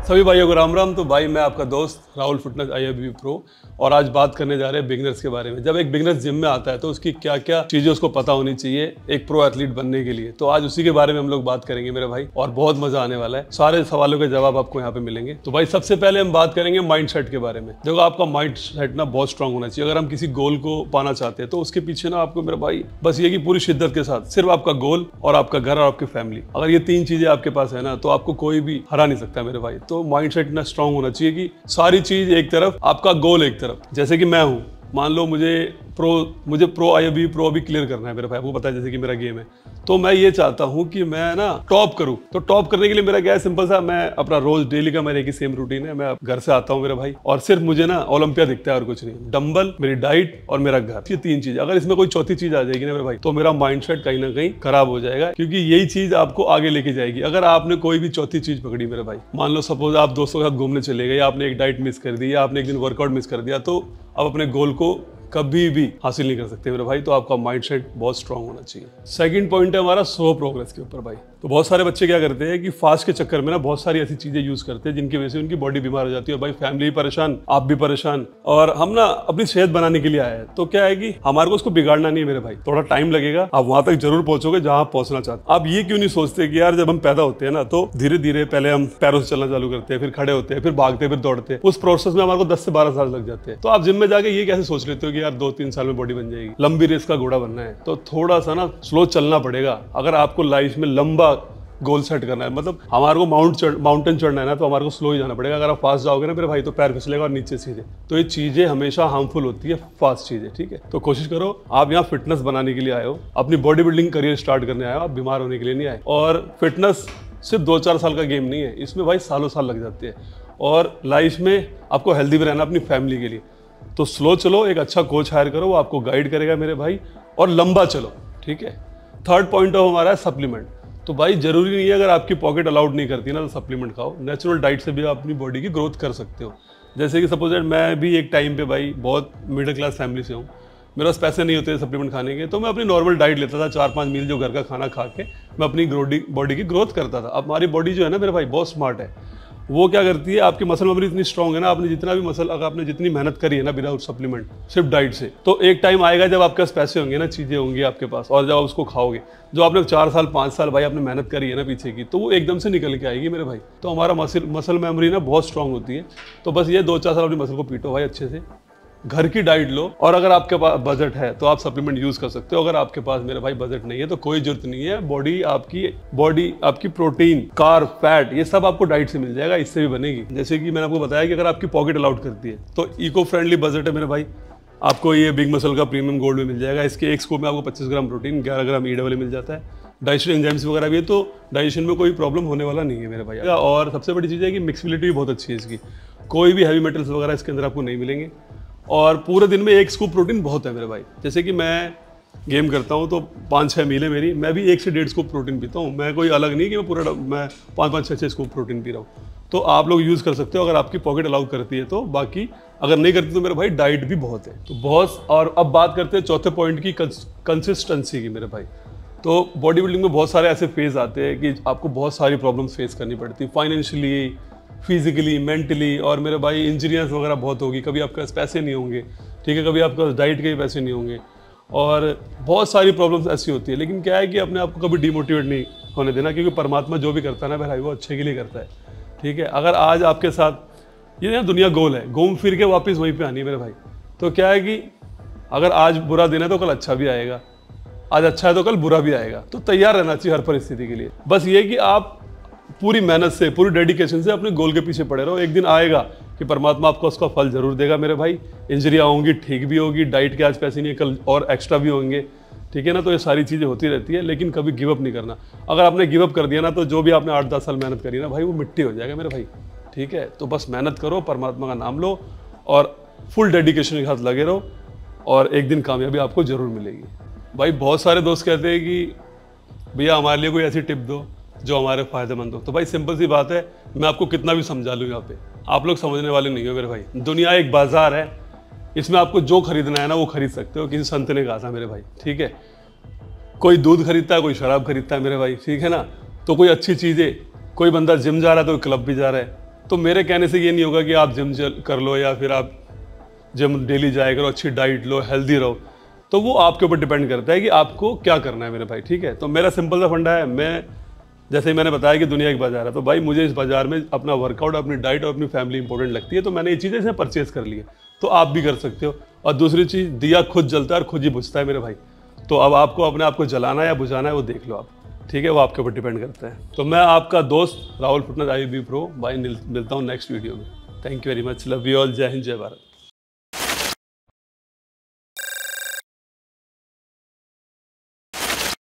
सभी भाइयों को राम राम। तो भाई मैं आपका दोस्त राहुल फिटनेस IFBB प्रो और आज बात करने जा रहे हैं बिगनर्स के बारे में। जब एक बिगनर्स जिम में आता है तो उसकी क्या क्या चीजें उसको पता होनी चाहिए एक प्रो एथलीट बनने के लिए। तो आज उसी के बारे में हम लोग बात करेंगे मेरे भाई, और बहुत मजा आने वाला है। सारे सवालों के जवाब आपको यहाँ पे मिलेंगे। तो भाई सबसे पहले हम बात करेंगे माइंड सेट के बारे में। देखो आपका माइंड सेट ना बहुत स्ट्रांग होना चाहिए। अगर हम किसी गोल को पाना चाहते हैं तो उसके पीछे ना आपको मेरे भाई बस ये कि पूरी शिद्दत के साथ सिर्फ आपका गोल और आपका घर और आपकी फैमिली, अगर ये तीन चीजें आपके पास है ना तो आपको कोई भी हरा नहीं सकता मेरे भाई। तो माइंड सेट इतना स्ट्रांग होना चाहिए कि सारी चीज एक तरफ, आपका गोल एक तरफ। जैसे कि मैं हूं, मान लो मुझे प्रो IFBB प्रो अभी क्लियर करना है मेरे भाई, आपको पता है जैसे कि मेरा गेम है। तो मैं ये चाहता हूं कि मैं ना टॉप करूं। तो टॉप करने के लिए मेरा क्या है, सिंपल सा, मैं अपना रोज डेली का मेरा एक ही सेम रूटीन है। मैं घर से आता हूं मेरे भाई और सिर्फ मुझे ना ओलंपिया दिखता है और कुछ नहीं। डंबल, मेरी डाइट और मेरा घर, ये तीन चीज। अगर इसमें कोई चौथी चीज आ जाएगी ना मेरे भाई तो मेरा माइंडसेट कहीं ना कहीं खराब हो जाएगा, क्योंकि यही चीज आपको आगे लेके जाएगी। अगर आपने कोई भी चौथी चीज पकड़ी मेरे भाई, मान लो सपोज आप दोस्तों के साथ घूमने चले गए, आपने एक डाइट मिस कर दी या आपने एक दिन वर्कआउट मिस कर दिया, तो आप अपने गोल को कभी भी हासिल नहीं कर सकते मेरे भाई। तो आपका माइंडसेट बहुत स्ट्रांग होना चाहिए। सेकंड पॉइंट है हमारा स्लो प्रोग्रेस के ऊपर भाई। तो बहुत सारे बच्चे क्या करते हैं कि फास्ट के चक्कर में ना बहुत सारी ऐसी चीजें यूज करते हैं जिनकी वजह से उनकी बॉडी बीमार हो जाती है। और भाई फैमिली भी परेशान, आप भी परेशान, और हम ना अपनी सेहत बनाने के लिए आए हैं। तो क्या है कि हमारे को उसको बिगाड़ना नहीं है मेरे भाई। थोड़ा टाइम लगेगा, आप वहां तक जरूर पहुंचोगे जहां आप पहुंचना चाहते। आप ये क्यों नहीं सोचते कि यार जब हम पैदा होते हैं ना तो धीरे धीरे पहले हम पैरों से चलना चालू करते हैं, फिर खड़े होते हैं, फिर भागते हैं, फिर दौड़ते हैं। उस प्रोसेस में हमारे को 10 से 12 साल लग जाते हैं। तो आप जिम में जाके ये कैसे सोच लेते हो कि यार 2-3 साल में बॉडी बन जाएगी। लंबी रेस का घोड़ा बनना है तो थोड़ा सा ना स्लो चलना पड़ेगा। अगर आपको लाइफ में लंबा गोल सेट करना है, मतलब हमारे को माउंटेन चढ़ना है ना, तो हमारे को स्लो ही जाना पड़ेगा। अगर आप फास्ट जाओगे ना मेरे भाई तो पैर फिसलेगा और नीचे सीधे। तो ये चीजें हमेशा हार्मफुल होती है, फास्ट चीजें, ठीक है। तो कोशिश करो, आप यहाँ फिटनेस बनाने के लिए आए हो, अपनी बॉडी बिल्डिंग करियर स्टार्ट करने आए हो, आप बीमार होने के लिए नहीं आए। और फिटनेस सिर्फ 2-4 साल का गेम नहीं है, इसमें भाई सालों साल लग जाते हैं। और लाइफ में आपको हेल्दी भी रहना अपनी फैमिली के लिए। तो स्लो चलो, एक अच्छा कोच हायर करो, वो आपको गाइड करेगा मेरे भाई, और लंबा चलो, ठीक है। थर्ड पॉइंट ऑफ हमारा है सप्लीमेंट। तो भाई जरूरी नहीं है अगर आपकी पॉकेट अलाउड नहीं करती ना तो सप्लीमेंट खाओ। नेचुरल डाइट से भी आप अपनी बॉडी की ग्रोथ कर सकते हो। जैसे कि सपोज मैं भी एक टाइम पे भाई बहुत मिडिल क्लास फैमिली से हूँ, मेरे पास पैसे नहीं होते सप्लीमेंट खाने के, तो मैं अपनी नॉर्मल डाइट लेता था, 4-5 मील जो घर का खाना खा के मैं अपनी बॉडी की ग्रोथ करता था। अब हमारी बॉडी जो है ना मेरे भाई बहुत स्मार्ट है। वो क्या करती है, आपकी मसल मेमोरी इतनी स्ट्रांग है ना, आपने जितना भी मसल, अगर आपने जितनी मेहनत करी है ना विदाउट सप्लीमेंट, सिर्फ डाइट से, तो एक टाइम आएगा जब आपके पास पैसे होंगे ना, चीजें होंगी आपके पास, और जब आप उसको खाओगे, जो आपने 4 साल 5 साल भाई आपने मेहनत करी है ना पीछे की, तो वो एकदम से निकल के आएगी मेरे भाई। तो हमारा मसल मेमोरी ना बहुत स्ट्रांग होती है। तो बस ये 2-4 साल अपनी मसल को पीटो भाई अच्छे से, घर की डाइट लो, और अगर आपके पास बजट है तो आप सप्लीमेंट यूज कर सकते हो। अगर आपके पास मेरे भाई बजट नहीं है तो कोई जरूरत नहीं है। बॉडी आपकी प्रोटीन, कार्ब, फैट, ये सब आपको डाइट से मिल जाएगा, इससे भी बनेगी। जैसे कि मैंने आपको बताया कि अगर आपकी पॉकेट अलाउड करती है तो इको फ्रेंडली बजट है मेरे भाई, आपको ये बिग मसल का प्रीमियम गोल्ड में मिल जाएगा। इसके एक स्कूप में आपको 25 ग्राम प्रोटीन, 11 ग्राम EAA मिल जाता है। डाइजेशन एंजाइम्स वगैरह भी है, तो डाइजेशन में कोई प्रॉब्लम होने वाला नहीं है मेरे भाई। और सबसे बड़ी चीज़ है कि मिक्सिबिलिटी भी बहुत अच्छी है इसकी, कोई भी हैवी मेटल्स वगैरह इसके अंदर आपको नहीं मिलेंगे। और पूरे दिन में 1 स्कूप प्रोटीन बहुत है मेरे भाई। जैसे कि मैं गेम करता हूँ तो 5-6 मील है मेरी, मैं भी 1 से 1.5 स्कूप प्रोटीन पीता हूँ। मैं कोई अलग नहीं कि मैं 5-5-6 स्कूप प्रोटीन पी रहा हूँ। तो आप लोग यूज़ कर सकते हो अगर आपकी पॉकेट अलाउ करती है तो। बाकी अगर नहीं करती तो मेरे भाई डाइट भी बहुत है। तो बहुत, और अब बात करते हैं चौथे पॉइंट की, कंसिस्टेंसी की मेरे भाई। तो बॉडी बिल्डिंग में बहुत सारे ऐसे फेज आते हैं कि आपको बहुत सारी प्रॉब्लम्स फेस करनी पड़ती है, फाइनेंशियली, फिजिकली, मेंटली, और मेरे भाई इंजरियाज वगैरह बहुत होगी। कभी आपके पास पैसे नहीं होंगे, ठीक है, कभी आपके पास डाइट के पैसे नहीं होंगे, और बहुत सारी प्रॉब्लम्स ऐसी होती है। लेकिन क्या है कि अपने आप को कभी डिमोटिवेट नहीं होने देना, क्योंकि परमात्मा जो भी करता है ना भाई वो अच्छे के लिए करता है, ठीक है। अगर आज आपके साथ ये ना दुनिया गोल है, घूम फिर के वापस वहीं पर आनी है मेरे भाई। तो क्या है कि अगर आज बुरा दिन है तो कल अच्छा भी आएगा, आज अच्छा है तो कल बुरा भी आएगा। तो तैयार रहना चाहिए हर परिस्थिति के लिए। बस ये कि आप पूरी मेहनत से, पूरी डेडिकेशन से अपने गोल के पीछे पड़े रहो। एक दिन आएगा कि परमात्मा आपको उसका फल जरूर देगा मेरे भाई। इंजरियाँ होंगी, ठीक भी होगी, डाइट के आज पैसे नहीं है, कल और एक्स्ट्रा भी होंगे, ठीक है ना। तो ये सारी चीज़ें होती रहती है, लेकिन कभी गिव अप नहीं करना। अगर आपने गिव अप कर दिया ना तो जो भी आपने 8-10 साल मेहनत करी ना भाई वो मिट्टी हो जाएगा मेरे भाई, ठीक है। तो बस मेहनत करो, परमात्मा का नाम लो, और फुल डेडिकेशन के साथ लगे रहो, और एक दिन कामयाबी आपको जरूर मिलेगी भाई। बहुत सारे दोस्त कहते हैं कि भैया हमारे लिए कोई ऐसी टिप दो जो हमारे फायदेमंद हो। तो भाई सिंपल सी बात है, मैं आपको कितना भी समझा लूँ यहाँ पे, आप लोग समझने वाले नहीं हो मेरे भाई। दुनिया एक बाजार है, इसमें आपको जो खरीदना है ना वो खरीद सकते हो। किसी संत ने कहा था मेरे भाई, ठीक है। कोई दूध खरीदता है, कोई शराब खरीदता है मेरे भाई, ठीक है ना। तो कोई अच्छी चीज़ें, कोई बंदा जिम जा रहा है तो क्लब भी जा रहा है, तो मेरे कहने से ये नहीं होगा कि आप जिम कर लो या फिर आप जिम डेली जाया करो, अच्छी डाइट लो, हेल्दी रहो। तो वो आपके ऊपर डिपेंड करता है कि आपको क्या करना है मेरे भाई, ठीक है। तो मेरा सिंपल सा फंडा है, मैं जैसे ही मैंने बताया कि दुनिया एक बाजार है, तो भाई मुझे इस बाजार में अपना वर्कआउट, अपनी डाइट और अपनी फैमिली इंपॉर्टेंट लगती है, तो मैंने ये चीज़ें इसमें परचेज कर ली है। तो आप भी कर सकते हो। और दूसरी चीज़, दिया खुद जलता है और खुद ही बुझता है मेरे भाई। तो अब आपको अपने आप को जलाना या बुझाना है वो देख लो आप, ठीक है, वो आपके ऊपर डिपेंड करता है। तो मैं आपका दोस्त राहुल फिटनेस IFBB प्रो भाई, मिलता हूँ नेक्स्ट वीडियो में। Thank you very much, love you all, जय हिंद, जय भारत।